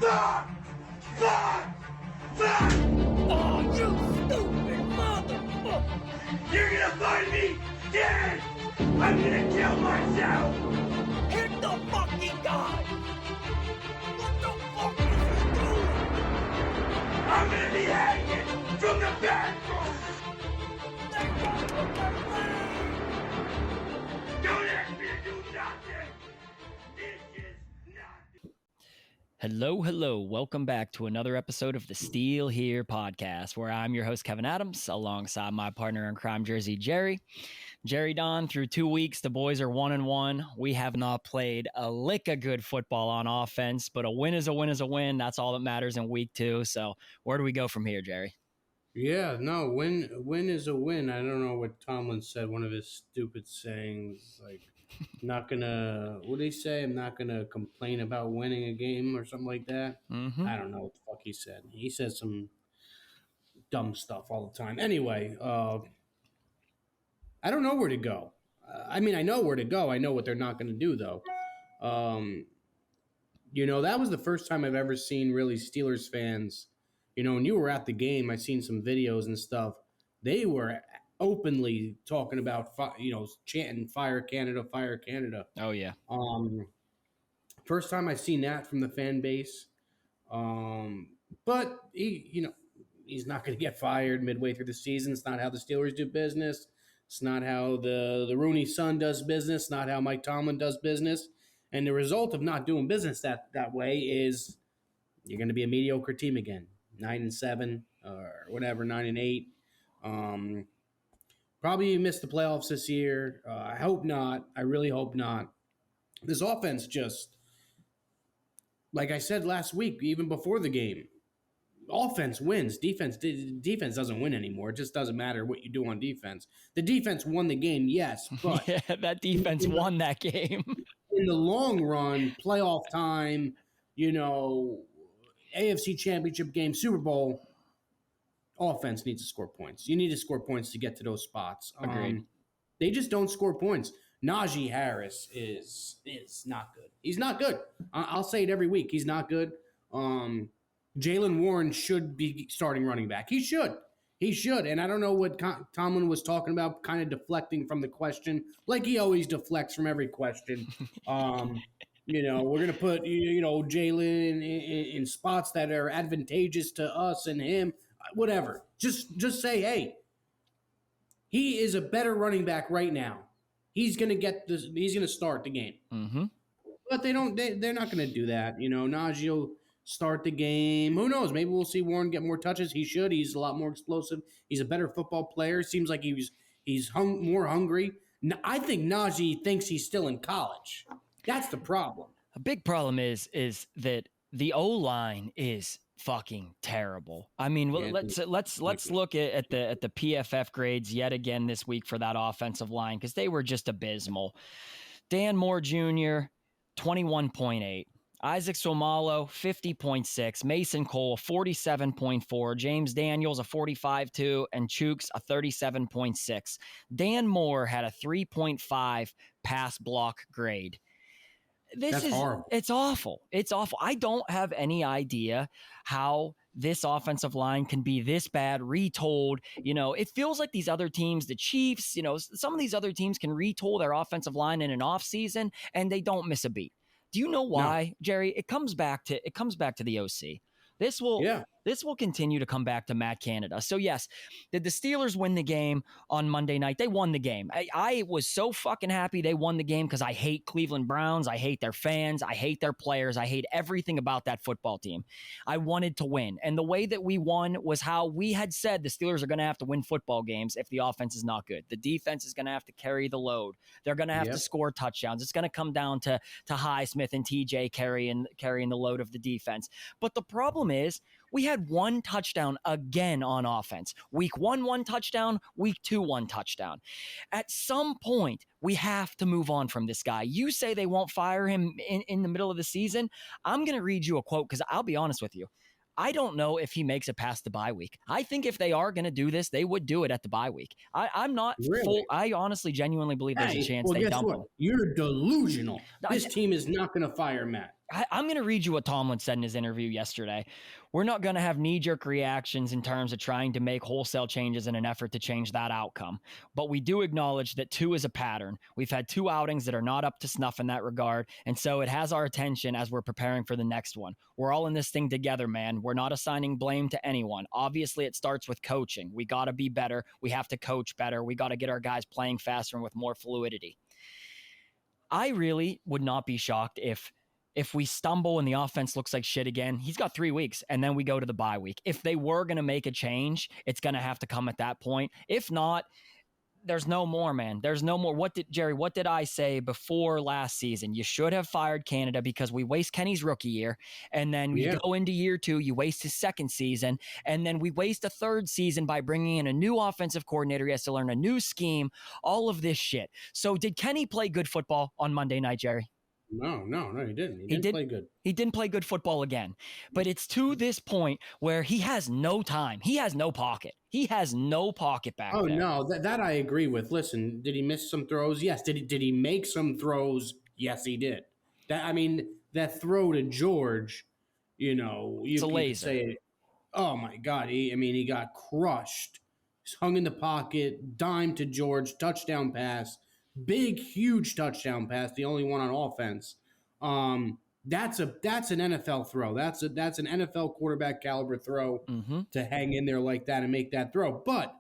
Fuck! Fuck! Fuck! Oh, you stupid motherfucker! You're gonna find me dead! I'm gonna kill myself! Hit the fucking guy! What the fuck is he doing? I'm gonna be hanging from the bathroom! They got their leg! Don't ask me to do nothing! This is nothing! Hello. Welcome back to another episode of the Steel Here podcast, where I'm your host, Kevin Adams, alongside my partner in crime, Jersey Jerry. Jerry Don, through 2 weeks, the boys are 1-1. We have not played a lick of good football on offense, but a win is a win is a win. That's all that matters in week 2. So where do we go from here, Jerry? Yeah, no, win is a win. I don't know what Tomlin said, one of his stupid sayings, like, not gonna, what did he say? I'm not gonna complain about winning a game or something like that. Mm-hmm. I don't know what the fuck he said. He says some dumb stuff all the time. Anyway, I don't know where to go. I mean, I know where to go. I know what they're not going to do, though. That was the first time I've ever seen really Steelers fans. When you were at the game, I seen some videos and stuff. They were openly talking about, chanting "Fire Canada, Fire Canada." Oh, yeah. First time I've seen that from the fan base. But he's not going to get fired midway through the season. It's not how the Steelers do business. It's not how the Rooney son does business. It's not how Mike Tomlin does business. And the result of not doing business that way is you're going to be a mediocre team again. 9-7 or whatever, 9-8. Probably miss the playoffs this year. I hope not. I really hope not. This offense just, like I said last week, even before the game, offense wins. Defense doesn't win anymore. It just doesn't matter what you do on defense. The defense won the game, yes, but yeah, that defense won that game. In the long run, playoff time, AFC Championship game, Super Bowl, offense needs to score points. You need to score points to get to those spots. Agreed. They just don't score points. Najee Harris is not good. He's not good. I'll say it every week. He's not good. Jaylen Warren should be starting running back. He should. And I don't know what Tomlin was talking about, kind of deflecting from the question, like he always deflects from every question. We're going to put, Jaylen in spots that are advantageous to us and him, whatever. Just say, hey, he is a better running back right now. He's going to get this. He's going to start the game. Mm-hmm. But they're not going to do that. Najee will start the game. Who knows? Maybe we'll see Warren get more touches. He should. He's a lot more explosive. He's a better football player. Seems like he's more hungry. I think Najee thinks he's still in college. That's the problem. A big problem is that the O-line is fucking terrible. I mean, let's look at the PFF grades yet again this week for that offensive line, because they were just abysmal. Dan Moore Jr., 21.8. Isaac Somalo, 50.6. Mason Cole, 47.4. James Daniels, a 45.2. And Chooks, a 37.6. Dan Moore had a 3.5 pass block grade. That's horrible. It's awful. It's awful. I don't have any idea how this offensive line can be this bad, retold. It feels like these other teams, the Chiefs, some of these other teams can retool their offensive line in an offseason and they don't miss a beat. Do you know why, no. Jerry? It comes back to the OC. This will continue to come back to Matt Canada. So yes, did the Steelers win the game on Monday night? They won the game. I was so fucking happy they won the game because I hate Cleveland Browns. I hate their fans. I hate their players. I hate everything about that football team. I wanted to win. And the way that we won was how we had said the Steelers are going to have to win football games if the offense is not good. The defense is going to have to carry the load. They're going to have to score touchdowns. It's going to come down to Highsmith and TJ carrying the load of the defense. But the problem is, we had one touchdown again on offense. Week 1 touchdown. Week 2 1 touchdown. At some point, we have to move on from this guy. You say they won't fire him in the middle of the season. I'm going to read you a quote because I'll be honest with you. I don't know if he makes it past the bye week. I think if they are going to do this, they would do it at the bye week. I'm not full. I honestly, genuinely believe there's a chance they dump him. You're delusional. This team is not going to fire Matt. I'm going to read you what Tomlin said in his interview yesterday. We're not going to have knee-jerk reactions in terms of trying to make wholesale changes in an effort to change that outcome. But we do acknowledge that 2 is a pattern. We've had 2 outings that are not up to snuff in that regard, and so it has our attention as we're preparing for the next one. We're all in this thing together, man. We're not assigning blame to anyone. Obviously, it starts with coaching. We got to be better. We have to coach better. We got to get our guys playing faster and with more fluidity. I really would not be shocked if we stumble and the offense looks like shit again. He's got 3 weeks, and then we go to the bye week. If they were going to make a change, it's going to have to come at that point. If not, there's no more, man. There's no more. What did I say before last season? You should have fired Canada because we waste Kenny's rookie year, and then you go into year 2, you waste his second season, and then we waste a third season by bringing in a new offensive coordinator. He has to learn a new scheme, all of this shit. So did Kenny play good football on Monday night, Jerry? No, he didn't. He didn't play good. He didn't play good football again. But it's to this point where he has no time. He has no pocket. He has no pocket back there. Oh, no, that I agree with. Listen, did he miss some throws? Yes. Did he make some throws? Yes, he did. That throw to George, it's a laser. Say, oh, my God. He got crushed. He's hung in the pocket, dime to George, touchdown pass. Big, huge touchdown pass, the only one on offense. That's an NFL throw. That's an NFL quarterback caliber throw to hang in there like that and make that throw. But,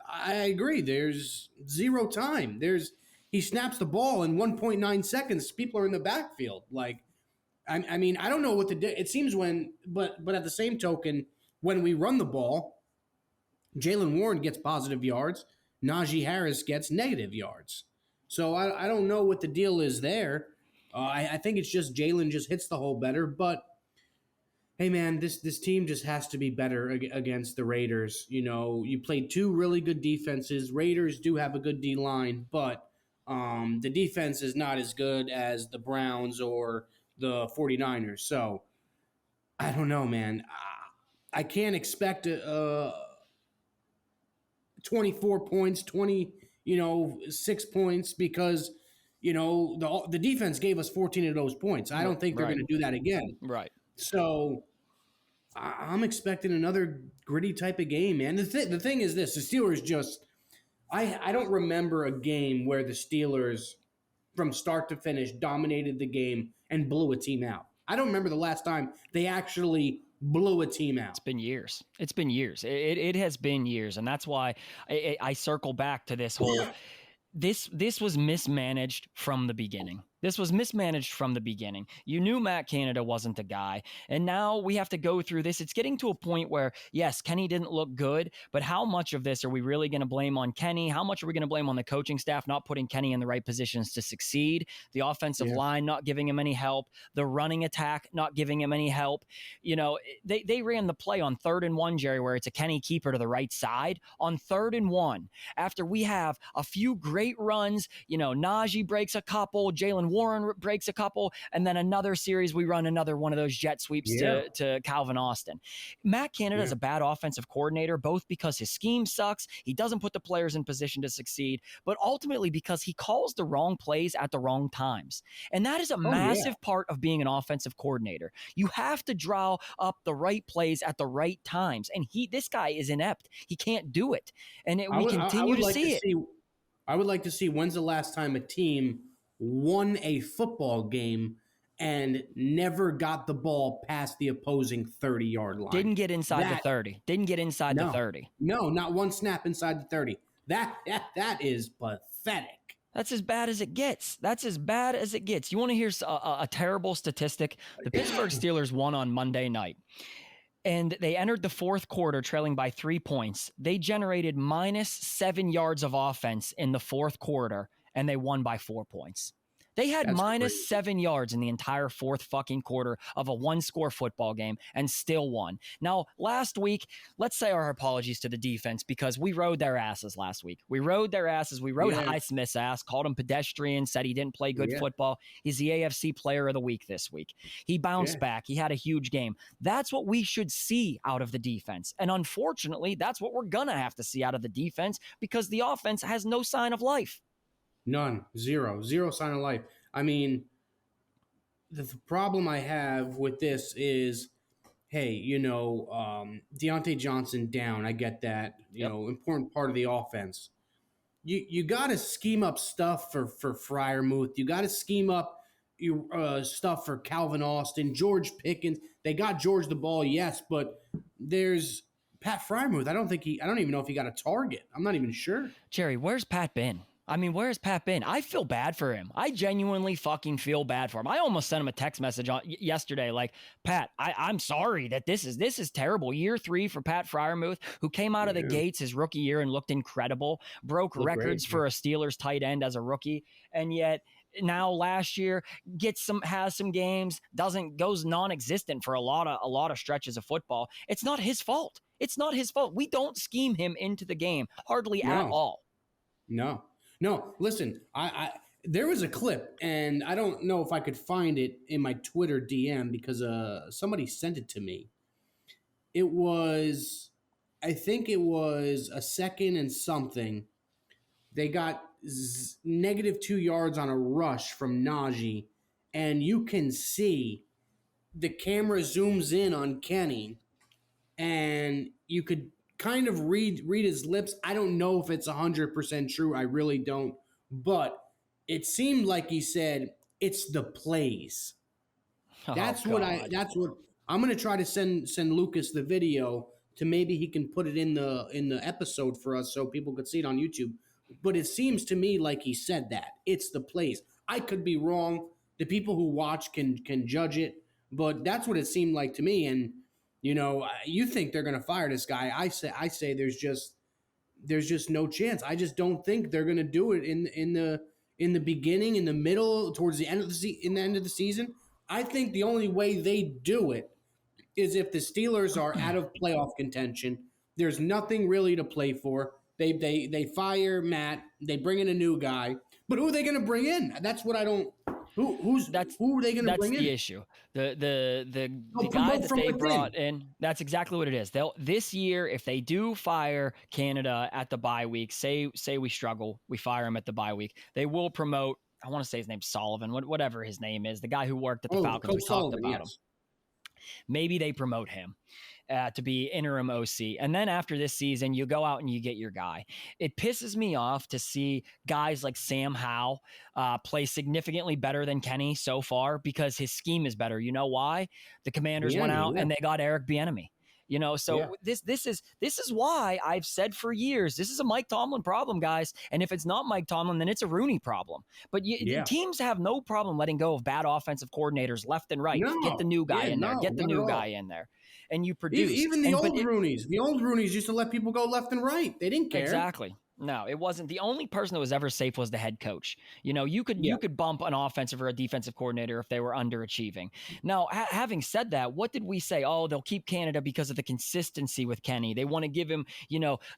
I agree. There's zero time. He snaps the ball in 1.9 seconds. People are in the backfield. Like, I don't know what to do. It seems but at the same token, when we run the ball, Jaylen Warren gets positive yards. Najee Harris gets negative yards. So I don't know what the deal is there. I think it's just Jalen just hits the hole better. But, hey, man, this team just has to be better against the Raiders. You played 2 really good defenses. Raiders do have a good D-line, but the defense is not as good as the Browns or the 49ers. So, I don't know, man. I can't expect 24 points, 6 points because, the defense gave us 14 of those points. I don't think they're going to do that again. Right. So I'm expecting another gritty type of game, man. The thing is this, the Steelers just – I don't remember a game where the Steelers from start to finish dominated the game and blew a team out. I don't remember the last time they actually – blew a team out. It's been years. It has been years. And that's why I circle back to this whole, this was mismanaged from the beginning. You knew Matt Canada wasn't the guy. And now we have to go through this. It's getting to a point where, yes, Kenny didn't look good, but how much of this are we really going to blame on Kenny? How much are we going to blame on the coaching staff not putting Kenny in the right positions to succeed? The offensive line not giving him any help. The running attack not giving him any help. They ran the play on 3rd and 1, Jerry, where it's a Kenny keeper to the right side. On 3rd and 1, after we have a few great runs, Najee breaks a couple, Jaylen Warren breaks a couple, and then another series we run another one of those jet sweeps to Calvin Austin. Matt Canada is a bad offensive coordinator, both because his scheme sucks, he doesn't put the players in position to succeed, but ultimately because he calls the wrong plays at the wrong times. And that is a massive part of being an offensive coordinator. You have to draw up the right plays at the right times. And this guy is inept. He can't do it. And we continue to see it. I would like to see when's the last time a team won a football game and never got the ball past the opposing 30-yard line. Didn't get inside the 30. The 30. No, not one snap inside the 30. That is pathetic. That's as bad as it gets. You want to hear a terrible statistic? The Pittsburgh Steelers won on Monday night. And they entered the 4th quarter trailing by 3 points. They generated minus 7 yards of offense in the 4th quarter, and they won by 4 points. They had minus 7 yards in the entire 4th fucking quarter of a 1-score football game and still won. Now, last week, let's say our apologies to the defense because we rode their asses last week. We rode Highsmith's ass, called him pedestrian, said he didn't play good football. He's the AFC Player of the Week this week. He bounced back. He had a huge game. That's what we should see out of the defense. And unfortunately, that's what we're going to have to see out of the defense because the offense has no sign of life. None. Zero sign of life. the problem I have with this is, hey, Deontay Johnson down. I get that. Important part of the offense. You got to scheme up stuff for Freiermuth. You got to scheme up stuff for Calvin Austin, George Pickens. They got George the ball, yes, but there's Pat Freiermuth. I don't even know if he got a target. I'm not even sure. Jerry, where's Pat been? I mean, where has Pat been? I feel bad for him. I genuinely fucking feel bad for him. I almost sent him a text message yesterday, like, Pat, I'm sorry that this is terrible. Year 3 for Pat Freiermuth, who came out of the gates his rookie year and looked incredible, broke records for a Steelers tight end as a rookie, and yet now last year has some games, goes non-existent for a lot of stretches of football. It's not his fault. It's not his fault. We don't scheme him into the game hardly at all. No, listen, I there was a clip, and I don't know if I could find it in my Twitter DM because somebody sent it to me. I think it was a second and something. They got -2 yards on a rush from Najee, and you can see the camera zooms in on Kenny, and you could kind of read his lips. I don't know if it's 100% true. I really don't. But it seemed like he said, it's the plays. That's what I'm going to try to send Lucas the video to maybe he can put it in the episode for us so people could see it on YouTube. But it seems to me like he said that. It's the plays. I could be wrong. The people who watch can judge it. But that's what it seemed like to me. And you think they're going to fire this guy. I say there's just no chance. I just don't think they're going to do it in the beginning, in the middle, towards the end of the season. I think the only way they do it is if the Steelers are out of playoff contention. There's nothing really to play for. They fire Matt. They bring in a new guy. But who are they going to bring in? That's what I don't. Who are they going to bring in? That's the issue. The guy that they brought in, that's exactly what it is. This year, if they do fire Canada at the bye week, say we struggle, we fire him at the bye week, they will promote, I want to say his name's Sullivan, whatever his name is, the guy who worked at the Falcons. We talked about him. Maybe they promote him to be interim OC. And then after this season, you go out and you get your guy. It pisses me off to see guys like Sam Howell play significantly better than Kenny so far because his scheme is better. You know why? The Commanders went out and they got Eric Bieniemy. This is why I've said for years, this is a Mike Tomlin problem, guys. And if it's not Mike Tomlin, then it's a Rooney problem. But teams have no problem letting go of bad offensive coordinators left and right. Get the new guy in there. Get the new guy in there. And you produce. Even the old Roonies. The old Roonies used to let people go left and right. They didn't care. Exactly. No, it wasn't. The only person that was ever safe was the head coach. You could bump an offensive or a defensive coordinator if they were underachieving. Now, having said that, what did we say? Oh, they'll keep Canada because of the consistency with Kenny. They want to give him,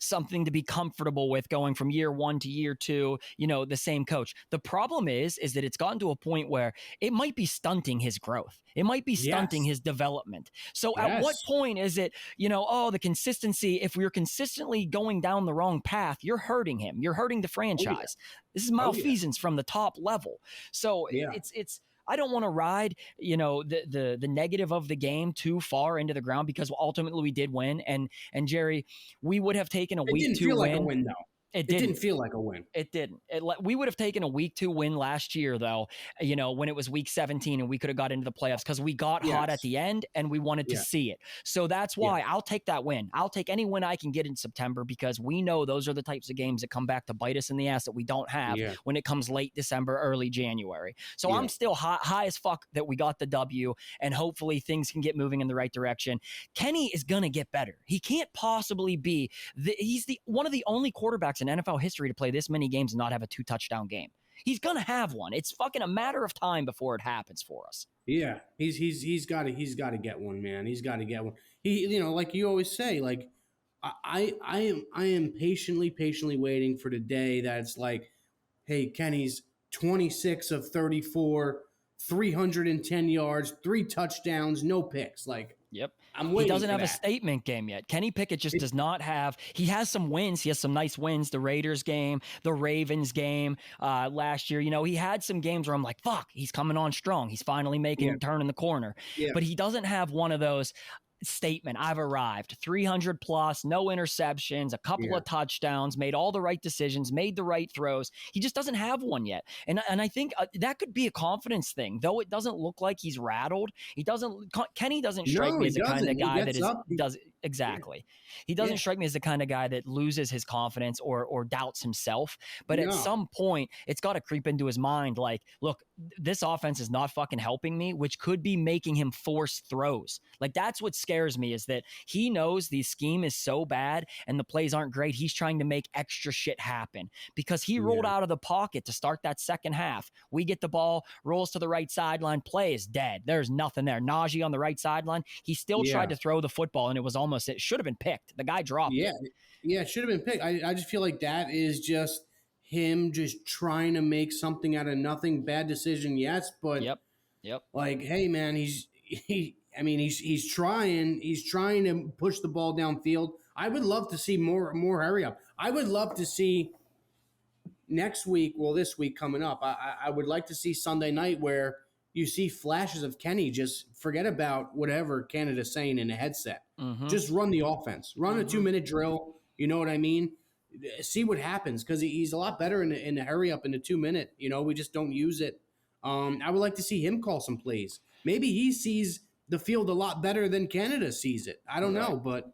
something to be comfortable with going from year 1 to year 2, the same coach. The problem is that it's gotten to a point where it might be stunting his growth. It might be stunting his development. So at what point is it, the consistency, if we're consistently going down the wrong path, you're hurting him. You're hurting the franchise. This is malfeasance from the top level. So it's I don't want to ride, the negative of the game too far into the ground because ultimately we did win. And Jerry, we would have taken a week 2 win. Like a win though. It didn't feel like a win. It didn't. We would have taken a week 2 win last year, though, when it was week 17 and we could have got into the playoffs because we got hot at the end and we wanted to see it. So that's why I'll take that win. I'll take any win I can get in September because we know those are the types of games that come back to bite us in the ass that we don't have when it comes late December, early January. So I'm still high as fuck that we got the W and hopefully things can get moving in the right direction. Kenny is going to get better. He can't possibly be. He's one of the only quarterbacks in NFL history to play this many games and not have a 2-touchdown game. He's gonna have one. It's fucking a matter of time before it happens for us. Yeah, he's got to get one, man. He's got to get one. He, like you always say, like I am patiently waiting for the day that it's like, hey, Kenny's 26 of 34, 310 yards, 3 touchdowns, no picks. Like Yep. I'm He waiting doesn't for have a that. statement game yet. Kenny Pickett just does not have. He has some wins. He has some nice wins. The Raiders game, the Ravens game last year. He had some games where I'm like, fuck, he's coming on strong. He's finally turning the corner. Yeah. But he doesn't have one of those statement. I've arrived 300 plus, no interceptions, a couple of touchdowns, made all the right decisions, made the right throws. He just doesn't have one yet. And I think that could be a confidence thing, though it doesn't look like he's rattled. Kenny doesn't strike me as the kind of guy does exactly. He doesn't strike me as the kind of guy that loses his confidence or doubts himself. But at some point, it's got to creep into his mind like, look, this offense is not fucking helping me, which could be making him force throws. Like, that's what scares me, is that he knows the scheme is so bad and the plays aren't great. He's trying to make extra shit happen because he rolled out of the pocket to start that second half. We get the ball, rolls to the right sideline, play is dead. There's nothing there. Najee on the right sideline. He still tried to throw the football, and it should have been picked. The guy dropped it. Yeah, it should have been picked. I just feel like that is just him just trying to make something out of nothing. Bad decision, yes, but Yep. Like, hey man, he's trying to push the ball downfield. I would love to see more hurry up. I would love to see next week, this week coming up, I would like to see Sunday night where you see flashes of Kenny. Just forget about whatever Canada's saying in the headset. Mm-hmm. Just run the offense. Run a 2-minute drill. You know what I mean? See what happens, because he's a lot better in the hurry up in the 2-minute. We just don't use it. I would like to see him call some plays. Maybe he sees the field a lot better than Canada sees it. I don't know, but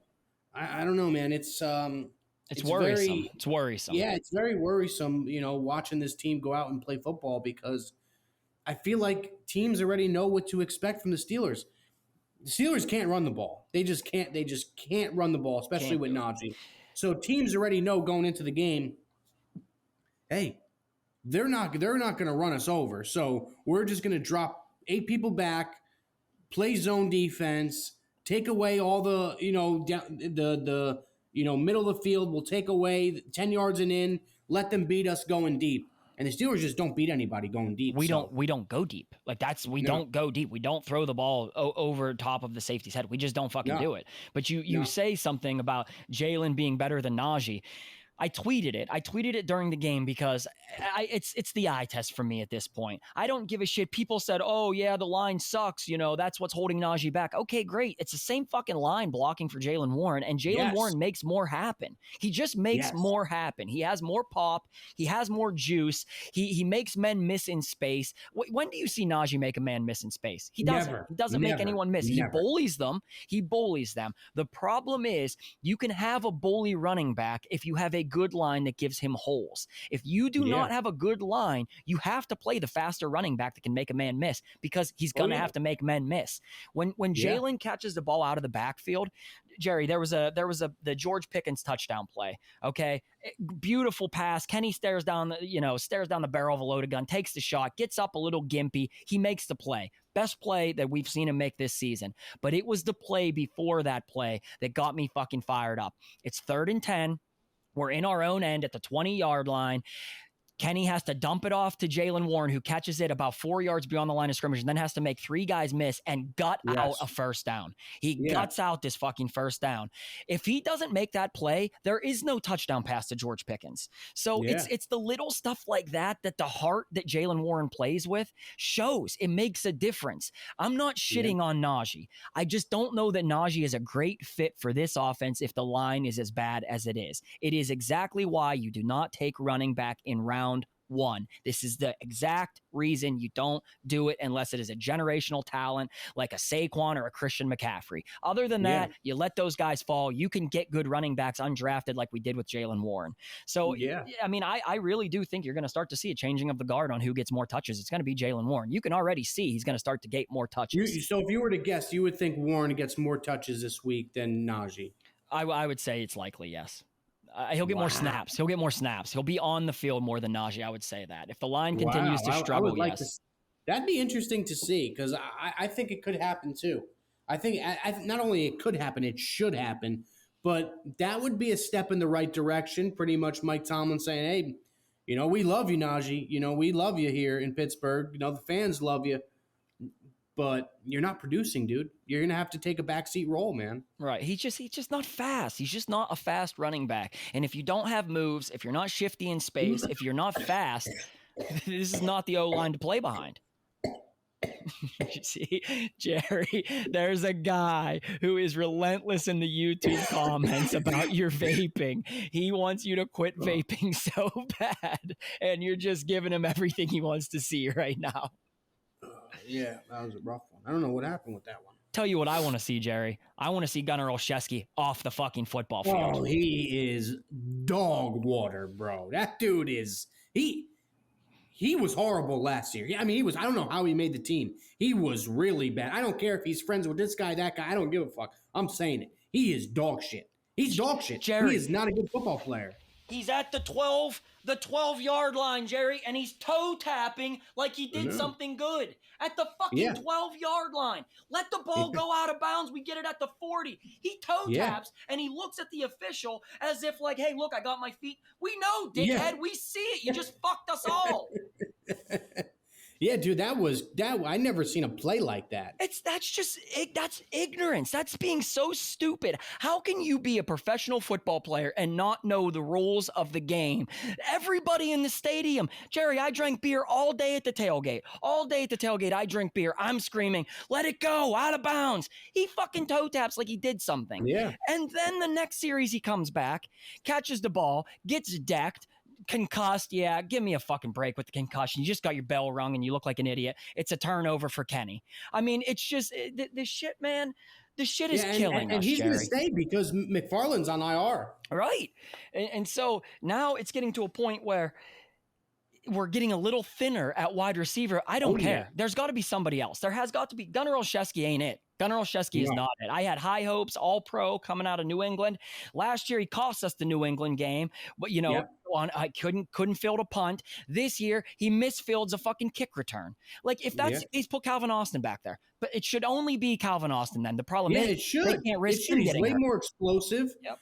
I don't know, man. It's worrisome. It's worrisome. Yeah, it's very worrisome, watching this team go out and play football, because I feel like teams already know what to expect from the Steelers. The Steelers can't run the ball. They just can't run the ball, especially with Najee. So teams already know going into the game, hey, they're not going to run us over. So we're just going to drop 8 people back, play zone defense, take away all the, middle of the field. We'll take away 10 yards and in, let them beat us going deep. And the Steelers just don't beat anybody going deep. We don't go deep. Like, don't go deep. We don't throw the ball over top of the safety's head. We just don't fucking do it. But you say something about Jalen being better than Najee. I tweeted it. I tweeted it during the game because it's the eye test for me at this point. I don't give a shit. People said, oh, yeah, the line sucks. That's what's holding Najee back. Okay, great. It's the same fucking line blocking for Jalen Warren, and Jalen Warren makes more happen. He just makes more happen. He has more pop. He has more juice. He makes men miss in space. When do you see Najee make a man miss in space? He doesn't. Never. He doesn't make anyone miss. Never. He bullies them. The problem is you can have a bully running back if you have a good line that gives him holes. If you do not have a good line, you have to play the faster running back that can make a man miss, because he's going to have to make men miss. When Jalen catches the ball out of the backfield, Jerry, there was the George Pickens touchdown play. Okay, beautiful pass. Kenny stares down the barrel of a loaded gun, takes the shot, gets up a little gimpy. He makes the play. Best play that we've seen him make this season. But it was the play before that play that got me fucking fired up. It's 3rd and 10. We're in our own end at the 20-yard line. Kenny has to dump it off to Jalen Warren, who catches it about 4 yards beyond the line of scrimmage, and then has to make 3 guys miss and gut out a first down. He guts out this fucking first down. If he doesn't make that play, there is no touchdown pass to George Pickens. So it's the little stuff like that the heart that Jalen Warren plays with shows. It makes a difference. I'm not shitting on Najee. I just don't know that Najee is a great fit for this offense if the line is as bad as it is. It is exactly why you do not take running back in round 1. This is the exact reason you don't do it unless it is a generational talent like a Saquon or a Christian McCaffrey. Other than that, you let those guys fall. You can get good running backs undrafted like we did with Jalen Warren. So, I mean, I really do think you're going to start to see a changing of the guard on who gets more touches. It's going to be Jalen Warren. You can already see he's going to start to get more touches. So if you were to guess, you would think Warren gets more touches this week than Najee? I would say it's likely, yes. He'll get more snaps. He'll get more snaps. He'll be on the field more than Najee. I would say that. If the line continues to struggle, that'd be interesting to see, because I think it could happen too. I think not only it could happen, it should happen. But that would be a step in the right direction. Pretty much Mike Tomlin saying, hey, we love you, Najee. We love you here in Pittsburgh. The fans love you. but you're not producing, dude. You're gonna have to take a backseat role, man. Right. He's just not fast. He's just not a fast running back. And if you don't have moves, if you're not shifty in space, if you're not fast, this is not the O-line to play behind. You see, Jerry, there's a guy who is relentless in the YouTube comments about your vaping. He wants you to quit vaping so bad, and you're just giving him everything he wants to see right now. Yeah, that was a rough one. I don't know what happened with that one. Tell you what I want to see, Jerry. I want to see Gunnar Olszewski off the fucking football field. Oh, he is dog water, bro. That dude is he was horrible last year. I mean, I don't know how he made the team. He was really bad. I don't care if he's friends with this guy, that guy. I don't give a fuck. I'm saying it. He is dog shit. He's dog shit. Jerry, he is not a good football player. He's at the 12-yard line, Jerry, and he's toe tapping like he did something good at the fucking 12-yard line. Let the ball go out of bounds. We get it at the 40. He toe taps and he looks at the official as if like, hey, look, I got my feet. We know, dickhead. We see it. You just fucked us all. Yeah, dude, I never seen a play like that. That's ignorance. That's being so stupid. How can you be a professional football player and not know the rules of the game? Everybody in the stadium. Jerry, I drank beer all day at the tailgate. All day at the tailgate, I drink beer. I'm screaming, let it go, out of bounds. He fucking toe taps like he did something. Yeah. And then the next series he comes back, catches the ball, gets decked, concussed, yeah, give me a fucking break with the concussion. You just got your bell rung and you look like an idiot. It's a turnover for Kenny. I mean, it's just, this shit, man, this shit is killing us, and he's Jerry. going to stay because McFarland's on IR. Right. And so now it's getting to a point where we're getting a little thinner at wide receiver. I don't care. Yeah. There's got to be somebody else. There has got to be. Gunnar Olszewski ain't it. Gunnar Olszewski is not it. I had high hopes, all pro coming out of New England. Last year, he cost us the New England game, but I couldn't field a punt. This year, he misfields a fucking kick return. Like if that's, he's put Calvin Austin back there, but it should only be Calvin Austin then. The problem is, it should. They can't risk him He's getting way hurt. more explosive. Yep.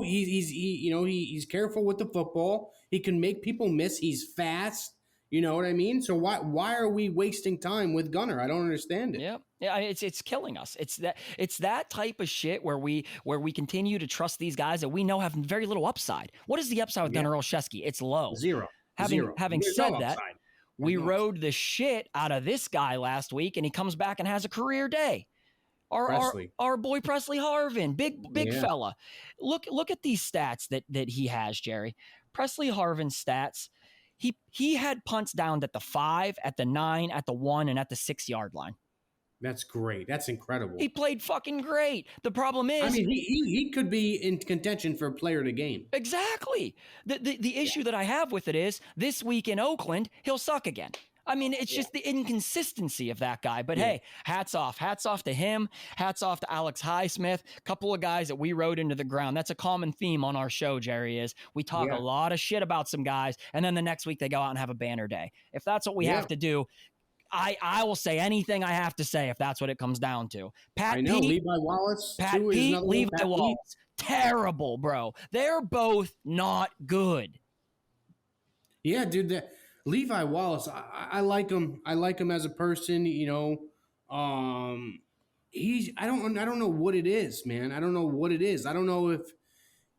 He's careful with the football. He can make people miss. He's fast. You know what I mean? So why are we wasting time with Gunnar? I don't understand it. Yeah, it's killing us. It's that type of shit where we continue to trust these guys that we know have very little upside. What is the upside with Gunnar Olszewski? It's low. Zero. Having said that, we rode the shit out of this guy last week, and he comes back and has a career day. Our boy Presley Harvin, big fella. Look at these stats that he has, Jerry. Presley Harvin's stats. He had punts down at the 5, at the 9, at the 1, and at the 6-yard line. That's great. That's incredible. He played fucking great. The problem is, I mean, he could be in contention for player of the game. Exactly. The issue that I have with it is this week in Oakland, he'll suck again. I mean, it's just the inconsistency of that guy. But hey, hats off to him. Hats off to Alex Highsmith. A couple of guys that we rode into the ground. That's a common theme on our show, Jerry, is we talk a lot of shit about some guys, and then the next week they go out and have a banner day. If that's what we have to do, I will say anything I have to say if that's what it comes down to. Levi Wallace. Levi Wallace. Terrible, bro. They're both not good. Yeah, dude. Levi Wallace, I like him. I like him as a person. I don't know what it is, man. I don't know what it is. I don't know if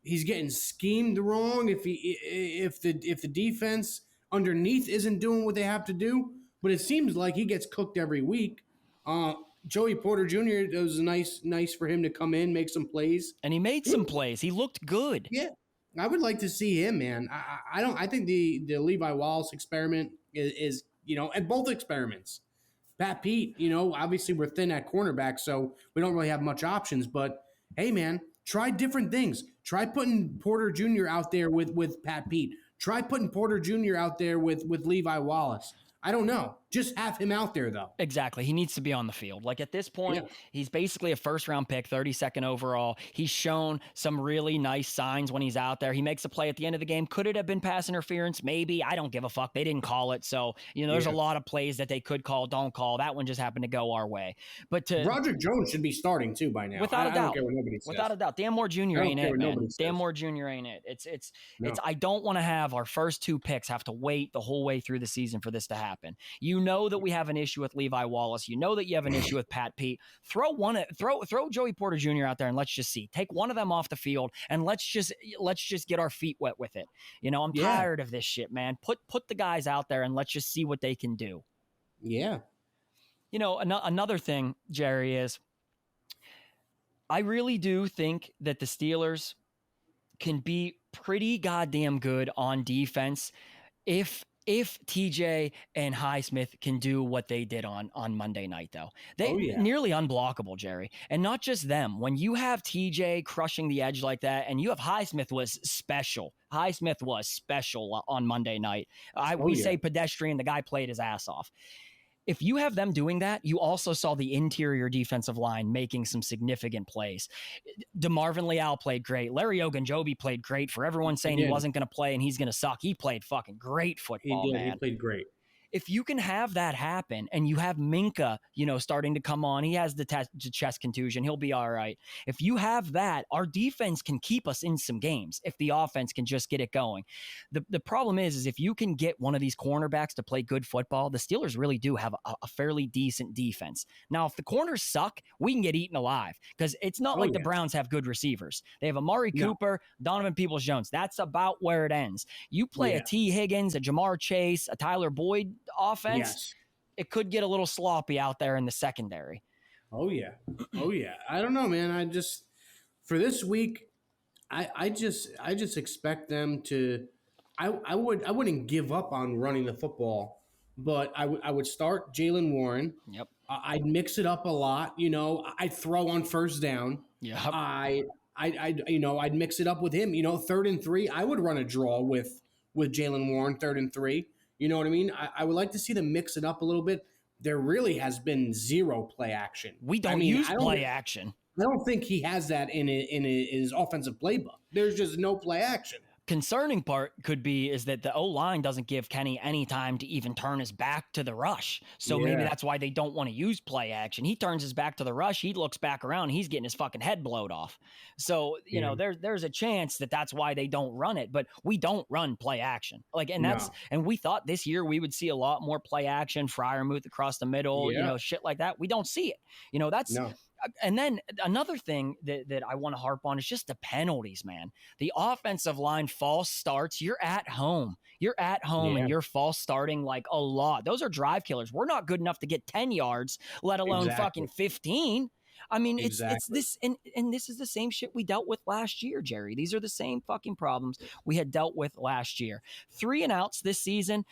he's getting schemed wrong. If the defense underneath isn't doing what they have to do. But it seems like he gets cooked every week. Joey Porter Jr., it was nice for him to come in, make some plays. And he made some plays. He looked good. Yeah. I would like to see him, man. I think the Levi Wallace experiment is at both experiments. Pat Pete, obviously we're thin at cornerback, so we don't really have much options. But hey, man, try different things. Try putting Porter Jr. out there with Pat Pete. Try putting Porter Jr. out there with Levi Wallace. I don't know. Just have him out there, though. Exactly. He needs to be on the field. Like at this point, he's basically a first-round pick, 32nd overall. He's shown some really nice signs when he's out there. He makes a play at the end of the game. Could it have been pass interference? Maybe. I don't give a fuck. They didn't call it. So, there's a lot of plays that they could call, don't call. That one just happened to go our way. But Roderick Jones should be starting, too, by now. Without a doubt. I don't care what nobody says. Without a doubt. Dan Moore Jr. ain't it, man. Dan Moore Jr. ain't it. It's I don't want to have our first 2 picks have to wait the whole way through the season for this to happen. know that we have an issue with Levi Wallace. You know that you have an issue with Pat Pete. Throw Joey Porter Jr. out there and let's just see. Take one of them off the field and let's just get our feet wet with it. I'm tired of this shit, man. Put the guys out there and let's just see what they can do. Yeah. Another thing, Jerry, is I really do think that the Steelers can be pretty goddamn good on defense if TJ and Highsmith can do what they did on Monday night, though. Nearly unblockable, Jerry. And not just them. When you have TJ crushing the edge like that, and you have Highsmith was special. Highsmith was special on Monday night. We say pedestrian. The guy played his ass off. If you have them doing that, you also saw the interior defensive line making some significant plays. DeMarvin Leal played great. Larry Ogunjobi played great. For everyone saying he wasn't going to play and he's going to suck, he played fucking great football, man. He played great. If you can have that happen and you have Minka, starting to come on, he has the chest contusion. He'll be all right. If you have that, our defense can keep us in some games if the offense can just get it going. The problem is if you can get one of these cornerbacks to play good football, the Steelers really do have a fairly decent defense. Now, if the corners suck, we can get eaten alive because it's not like the Browns have good receivers. They have Amari Cooper, Donovan Peoples-Jones. That's about where it ends. You play a T. Higgins, a Jamar Chase, a Tyler Boyd offense, it could get a little sloppy out there in the secondary. Oh yeah. I don't know, man. For this week, I just expect them to. I wouldn't give up on running the football, but I would start Jaylen Warren. Yep. I'd mix it up a lot. I'd throw on first down. Yep. I'd mix it up with him. 3rd and 3. I would run a draw with Jaylen Warren 3rd and 3. You know what I mean? I would like to see them mix it up a little bit. There really has been zero play action. We don't use play action. I don't think he has that in his offensive playbook. There's just no play action. Concerning part could be is that the O-line doesn't give Kenny any time to even turn his back to the rush. So maybe that's why they don't want to use play action. He turns his back to the rush. He looks back around. He's getting his fucking head blowed off. So, there's a chance that that's why they don't run it, but we don't run play action. And we thought this year we would see a lot more play action, Freiermuth across the middle, shit like that. We don't see it. And then another thing that I want to harp on is just the penalties, man. The offensive line false starts. You're at home. And you're false starting like a lot. Those are drive killers. We're not good enough to get 10 yards, let alone fucking 15. I mean, it's this, and this is the same shit we dealt with last year, Jerry. These are the same fucking problems we had dealt with last year. 3 and outs this season.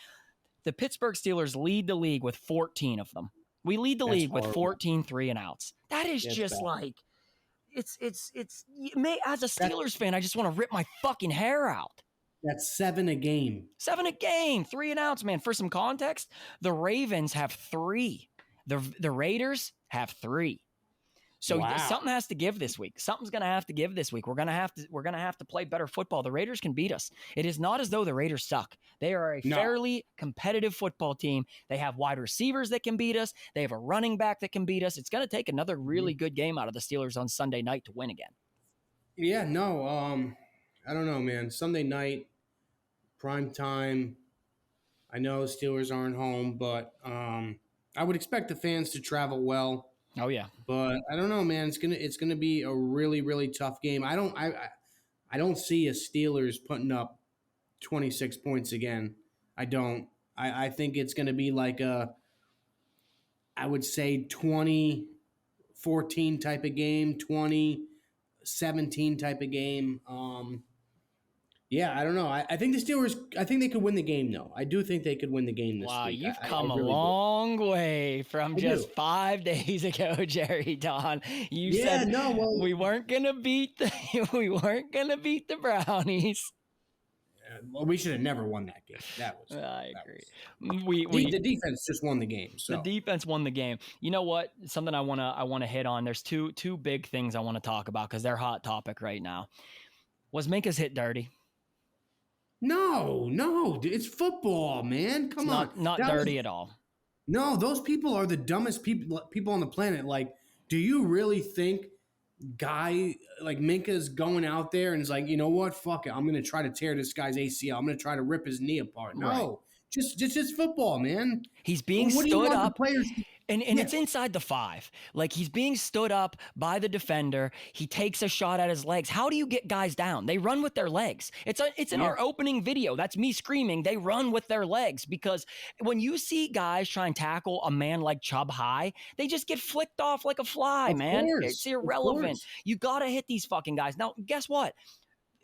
The Pittsburgh Steelers lead the league with 14 of them. We lead the league with 14 3 and outs. That is just bad. Like, it's as a Steelers fan, I just want to rip my fucking hair out. That's 7 a game. 7 a game, 3 and outs, man. For some context, the Ravens have 3. The Raiders have 3. So something has to give this week. Something's going to have to give this week. We're going to have to play better football. The Raiders can beat us. It is not as though the Raiders suck. They are a fairly competitive football team. They have wide receivers that can beat us. They have a running back that can beat us. It's going to take another really good game out of the Steelers on Sunday night to win again. Yeah, no, I don't know, man. Sunday night, prime time. I know Steelers aren't home, but I would expect the fans to travel well. Oh yeah, but I don't know, man. It's gonna be a really, really tough game. I don't see a Steelers putting up 26 points again. I don't. I think it's gonna be like I would say 20-14 type of game, 20-17 type of game. Yeah, I don't know. I think the Steelers, I think they could win the game, though. I do think they could win the game this week. Wow, you've come a long way from just 5 days ago, Jerry Don. You said we weren't gonna beat the Brownies. Well, we should have never won that game. I agree. The defense just won the game. So. The defense won the game. You know what? Something I wanna hit on. There's two big things I want to talk about because they're hot topic right now. Was Minka's hit dirty? No, it's football, man. Come on. Not dirty at all. No, those people are the dumbest people on the planet. Like, do you really think guy like Minka's going out there and is like, you know what? Fuck it. I'm going to try to tear this guy's ACL. I'm going to try to rip his knee apart. No, just football, man. He's being What do you stood want the up. players to- And Yeah. it's inside the 5. Like, he's being stood up by the defender. He takes a shot at his legs. How do you get guys down? They run with their legs. It's in our opening video. That's me screaming. They run with their legs, because when you see guys try and tackle a man like Chubb high, they just get flicked off like a fly, man. It's irrelevant. You got to hit these fucking guys. Now, guess what?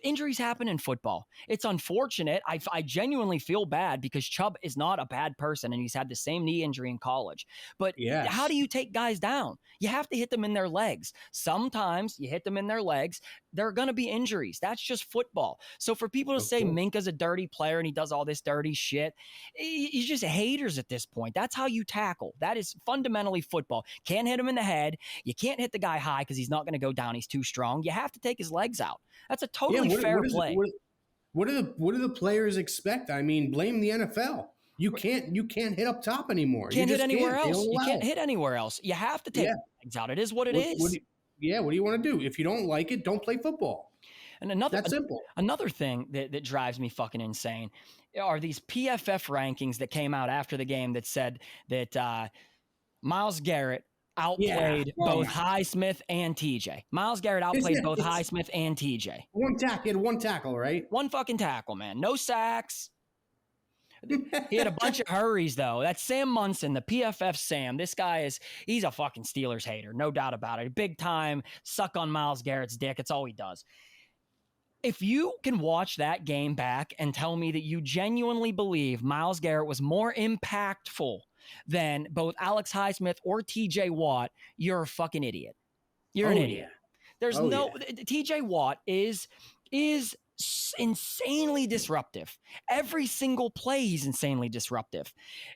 Injuries happen in football. It's unfortunate. I genuinely feel bad, because Chubb is not a bad person, and he's had the same knee injury in college. But how do you take guys down? You have to hit them in their legs. Sometimes you hit them in their legs, there are going to be injuries. That's just football. So for people to say Minka's a dirty player and he does all this dirty shit, he's just haters at this point. That's how you tackle. That is fundamentally football. Can't hit him in the head. You can't hit the guy high because he's not going to go down. He's too strong. You have to take his legs out. That's a totally fair play. What do the pleayers expect? I mean, blame the NFL. You can't hit up top anymore. Can't hit anywhere else. You can't hit anywhere else. You have to take legs out. It is what it is. What do you want to do? If you don't like it, don't play football. And that's simple. Another thing that drives me fucking insane are these PFF rankings that came out after the game that said that Myles Garrett outplayed both Highsmith and TJ. Myles Garrett outplayed both Highsmith and TJ. He had one tackle, right? One fucking tackle, man. No sacks. He had a bunch of hurries, though. That's Sam Munson, the PFF Sam. This guy he's a fucking Steelers hater, no doubt about it. Big time, suck on Myles Garrett's dick. It's all he does. If you can watch that game back and tell me that you genuinely believe Myles Garrett was more impactful than both Alex Highsmith or TJ Watt, you're a fucking idiot. You're an idiot. There's TJ Watt is insanely disruptive. Every single play, he's insanely disruptive.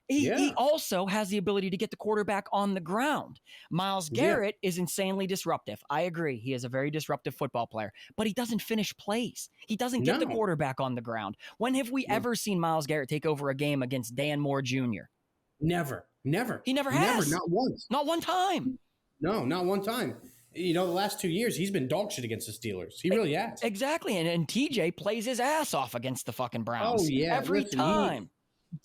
He also has the ability to get the quarterback on the ground. Myles Garrett is insanely disruptive. I agree. He is a very disruptive football player, but he doesn't finish plays. He doesn't get the quarterback on the ground. When have we ever seen Myles Garrett take over a game against Dan Moore Jr.? Never. He never has. Not once. Not one time. No, not one time. You know, the last 2 years, he's been dog shit against the Steelers. He really has. Exactly. And TJ plays his ass off against the fucking Browns. Oh, yeah. Every time.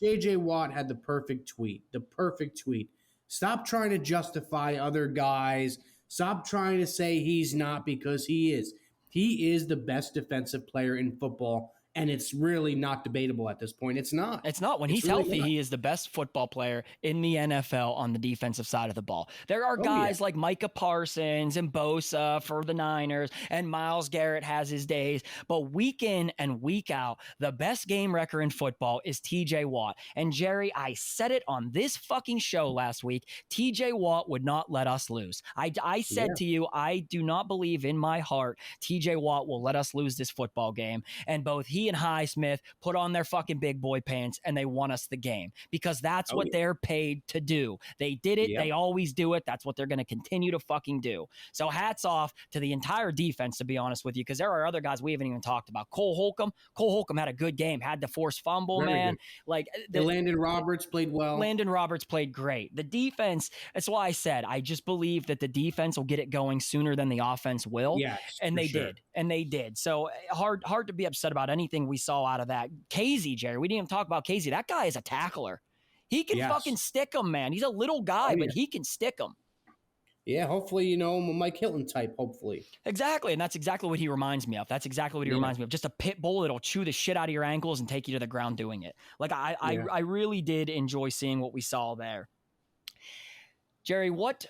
JJ Watt had the perfect tweet. Stop trying to justify other guys. Stop trying to say he's not, because he is. He is the best defensive player in football. And it's really not debatable at this point. It's not. It's not. When he's really healthy, he is the best football player in the NFL on the defensive side of the ball. There are guys like Micah Parsons and Bosa for the Niners, and Myles Garrett has his days. But week in and week out, the best game wrecker in football is TJ Watt. And Jerry, I said it on this fucking show last week. TJ Watt would not let us lose. I said to you, I do not believe in my heart TJ Watt will let us lose this football game. And both he and Highsmith put on their fucking big boy pants and they won us the game, because that's what they're paid to do. They did it. They always do it. That's what they're going to continue to fucking do. So hats off to the entire defense, to be honest with you, because there are other guys we haven't even talked about. Cole Holcomb had a good game, had the forced fumble, man. Like Landon Roberts played well. Landon Roberts played great. The defense, that's why I said, I just believe that the defense will get it going sooner than the offense will. Yes, and they did. And they did. So hard to be upset about anything we saw out of that. Casey, Jerry, we didn't even talk about Casey. That guy is a tackler. He can fucking stick him, man. He's a little guy, but he can stick him. Yeah, hopefully, you know, Mike Hilton type, hopefully. Exactly, and that's exactly what he reminds me of. Reminds me of. Just a pit bull that'll chew the shit out of your ankles and take you to the ground doing it. Like, I really did enjoy seeing what we saw there. Jerry, what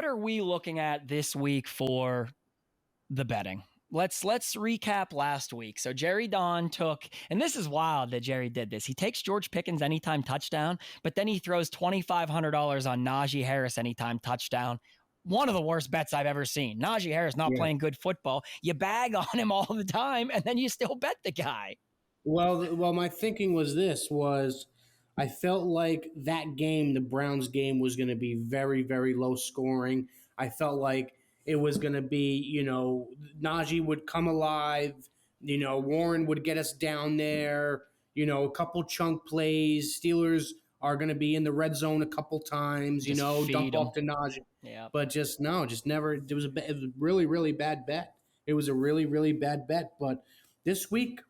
are we looking at this week for the betting? Let's recap last week. So Jerry Don took, and this is wild that Jerry did this. He takes George Pickens anytime touchdown, but then he throws $2,500 on Najee Harris anytime touchdown. One of the worst bets I've ever seen. Najee Harris not playing good football. You bag on him all the time, and then you still bet the guy. Well, my thinking was I felt like that game, the Browns game, was going to be very, very low scoring. I felt like it was going to be, you know, Najee would come alive. You know, Warren would get us down there. You know, a couple chunk plays. Steelers are going to be in the red zone a couple times. Just dump off to Najee. Yeah. But just never. It was a really, really bad bet. It was a really, really bad bet. But this week,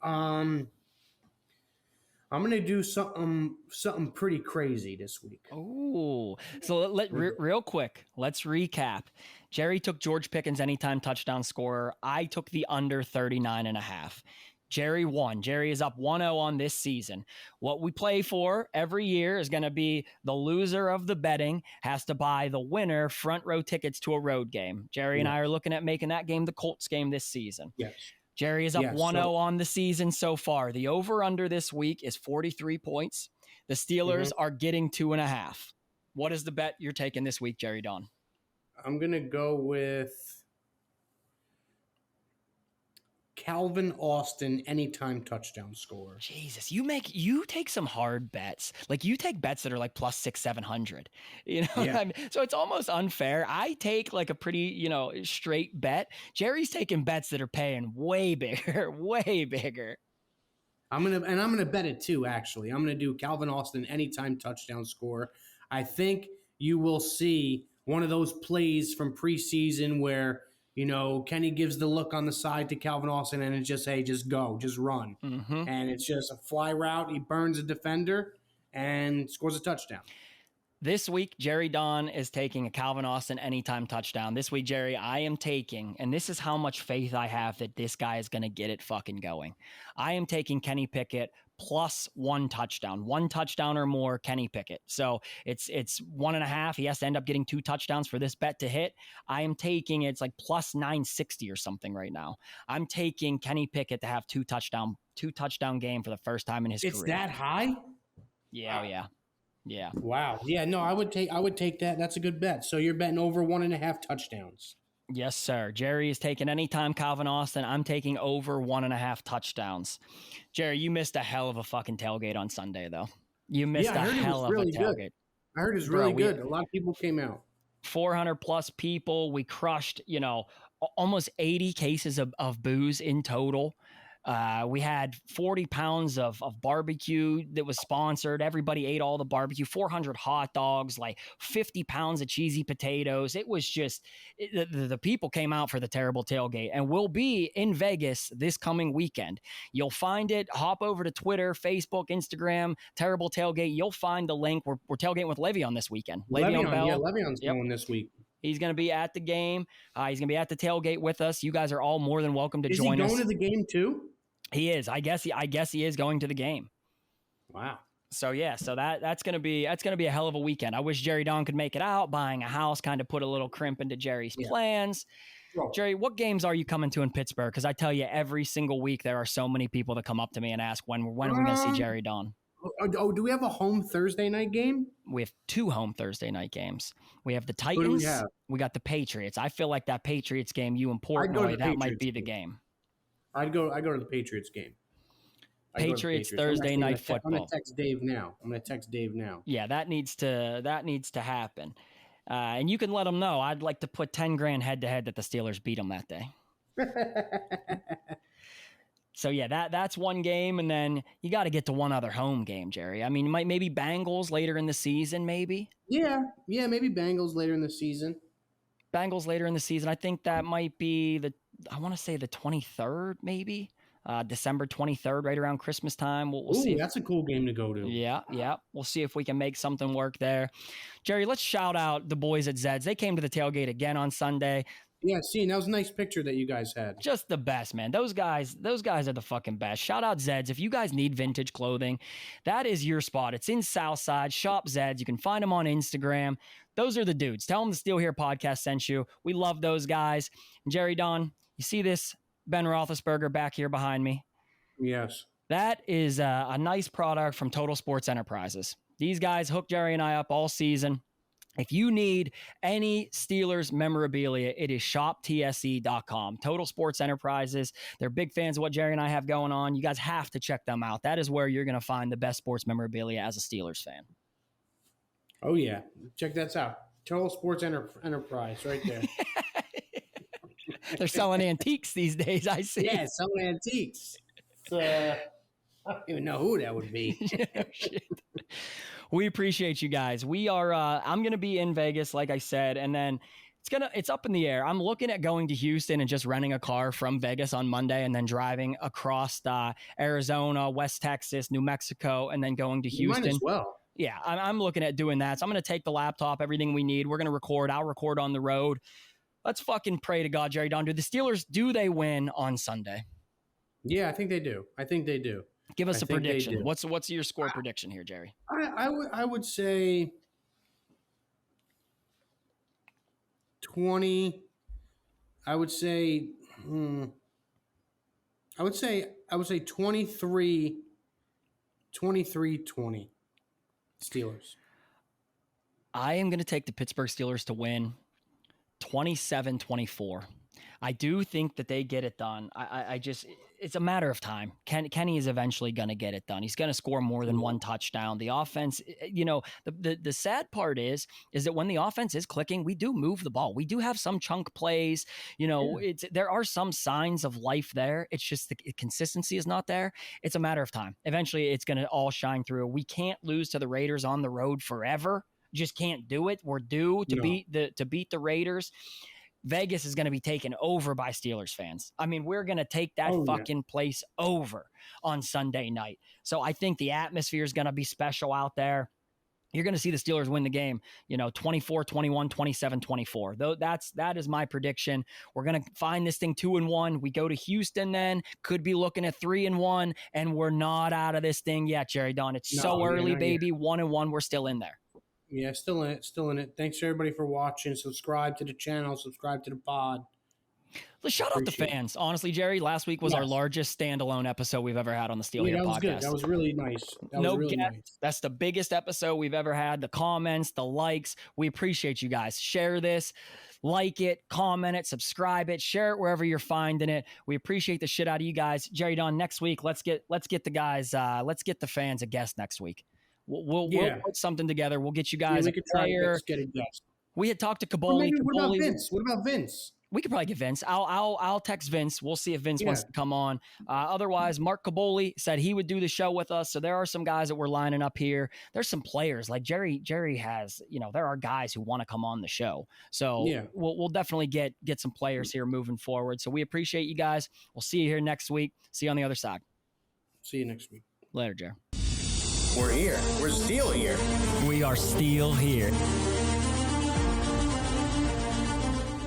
I'm gonna do something pretty crazy this week. Oh, so real quick, let's recap. Jerry took George Pickens anytime touchdown scorer. I took the under 39.5. Jerry won. Jerry is up 1-0 on this season. What we play for every year is going to be the loser of the betting has to buy the winner front row tickets to a road game. Jerry and I are looking at making that game the Colts game this season. Yes. Jerry is up 1-0 on the season so far. The over-under this week is 43 points. The Steelers are getting 2.5. What is the bet you're taking this week, Jerry Don? I'm going to go with Calvin Austin anytime touchdown scorer. Jesus, you take some hard bets. Like you take bets that are like plus 600-700. You know what I mean? So it's almost unfair. I take like a pretty, straight bet. Jerry's taking bets that are paying way bigger, way bigger. I'm gonna bet it too, actually. I'm gonna do Calvin Austin anytime touchdown scorer. I think you will see one of those plays from preseason where Kenny gives the look on the side to Calvin Austin, and it's just, hey, just go, just run. And it's just a fly route. He burns a defender and scores a touchdown. This week, Jerry Don is taking a Calvin Austin anytime touchdown. This week, Jerry, I am taking, and this is how much faith I have that this guy is going to get it fucking going. I am taking Kenny Pickett plus 1 touchdown or more, Kenny Pickett. So it's 1.5. He has to end up getting 2 touchdowns for this bet to hit. I am taking, it's like plus 960 or something right now. I'm taking Kenny Pickett to have two touchdown game for the first time in his career. It's that high? Yeah, yeah. Yeah. Wow. Yeah, no, I would take that. That's a good bet. So you're betting over 1.5 touchdowns. Yes, sir. Jerry is taking anytime Calvin Austin. I'm taking over 1.5 touchdowns. Jerry, you missed a hell of a fucking tailgate on Sunday, though. You missed a hell of a tailgate. Good. I heard it's really good. A lot of people came out. 400 plus people. We crushed, almost 80 cases of booze in total. We had 40 pounds of barbecue that was sponsored. Everybody ate all the barbecue, 400 hot dogs, like 50 pounds of cheesy potatoes. It was just, the people came out for the terrible tailgate, and we'll be in Vegas this coming weekend. You'll find it. Hop over to Twitter, Facebook, Instagram, Terrible Tailgate. You'll find the link. We're tailgating with Le'Veon this weekend. Le'Veon Bell. Yeah, Le'Veon's going this week. He's going to be at the game. He's going to be at the tailgate with us. You guys are all more than welcome to join us. Is he going to the game too? He is. I guess he is going to the game. Wow. So yeah, that's gonna be a hell of a weekend. I wish Jerry Don could make it out. Buying a house kind of put a little crimp into Jerry's plans. Bro. Jerry, what games are you coming to in Pittsburgh? Because I tell you, every single week there are so many people that come up to me and ask when are we going to see Jerry Don? Oh, do we have a home Thursday night game? We have 2 home Thursday night games. We have the Titans. We got the Patriots. I feel like that Patriots game, you and Portnoy, that might be the game. I'd go to the Patriots game. Patriots Thursday night football. I'm gonna text Dave now. Yeah, that needs to happen. And you can let them know. I'd like to put $10,000 head to head that the Steelers beat them that day. So yeah, that's one game, and then you got to get to one other home game, Jerry. I mean, maybe Bengals later in the season, maybe. Yeah, maybe Bengals later in the season. I think that might be I want to say the 23rd, maybe December 23rd, right around Christmas time. We'll see. That's a cool game to go to. Yeah. We'll see if we can make something work there. Jerry, let's shout out the boys at Zed's. They came to the tailgate again on Sunday. Yeah, that was a nice picture that you guys had. Just the best, man. Those guys are the fucking best. Shout out Zed's. If you guys need vintage clothing, that is your spot. It's in Southside. Shop Zed's. You can find them on Instagram. Those are the dudes. Tell them the Steel Here podcast sent you. We love those guys. And Jerry Don, you see this Ben Roethlisberger back here behind me? Yes. That is a nice product from Total Sports Enterprises. These guys hooked Jerry and I up all season. If you need any Steelers memorabilia, it is shoptse.com. Total Sports Enterprises. They're big fans of what Jerry and I have going on. You guys have to check them out. That is where you're going to find the best sports memorabilia as a Steelers fan. Oh, yeah. Check that out. Total Sports Enterprise right there. They're selling antiques these days, I see. Yeah, selling antiques. I don't even know who that would be. Shit. We appreciate you guys. We are, I'm going to be in Vegas, like I said, and then It's up in the air. I'm looking at going to Houston and just renting a car from Vegas on Monday and then driving across Arizona, West Texas, New Mexico, and then going to Houston. You might as well. Yeah, I'm looking at doing that. So I'm going to take the laptop, everything we need. We're going to record. I'll record on the road. Let's fucking pray to God, Jerry Don. Do the Steelers, do they win on Sunday? Yeah, I think they do. Give us a prediction. What's your score prediction here, Jerry? I would say 20. I would say 23 20 Steelers. I am going to take the Pittsburgh Steelers to win 27-24. I do think that they get it done. I just, it's a matter of time. Kenny is eventually going to get it done. He's going to score more than one touchdown. The offense, the sad part is that when the offense is clicking, we do move the ball. We do have some chunk plays. There are some signs of life there. It's just the consistency is not there. It's a matter of time. Eventually, it's going to all shine through. We can't lose to the Raiders on the road forever. Just can't do it. We're due to beat the Raiders. Vegas is going to be taken over by Steelers fans. I mean, we're going to take that place over on Sunday night. So I think the atmosphere is going to be special out there. You're going to see the Steelers win the game, 24-21, 27-24. Though that is my prediction. We're going to find this thing 2-1. We go to Houston then, could be looking at 3-1, and we're not out of this thing yet, Jerry Don. It's so early, baby. 1-1, we're still in there. Yeah, still in it. Thanks everybody for watching. Subscribe to the channel. Subscribe to the pod. Let's shout out the fans. Honestly, Jerry, last week was our largest standalone episode we've ever had on the Steel Here podcast. Good. That was really nice. Nice. That's the biggest episode we've ever had. The comments, the likes. We appreciate you guys. Share this. Like it, comment it, subscribe it, share it wherever you're finding it. We appreciate the shit out of you guys. Jerry Don, next week, let's get the guys, let's get the fans a guest next week. We'll put something together. We'll get you guys a player. Let's get a guest. We had talked to Caboli. What about Vince? We could probably get Vince. I'll text Vince. We'll see if Vince wants to come on. Otherwise, Mark Caboli said he would do the show with us. So there are some guys that we're lining up here. There's some players like Jerry has, there are guys who want to come on the show. So we'll definitely get some players here moving forward. So we appreciate you guys. We'll see you here next week. See you on the other side. See you next week. Later, Jerry. We're here. We're still here. We are still here.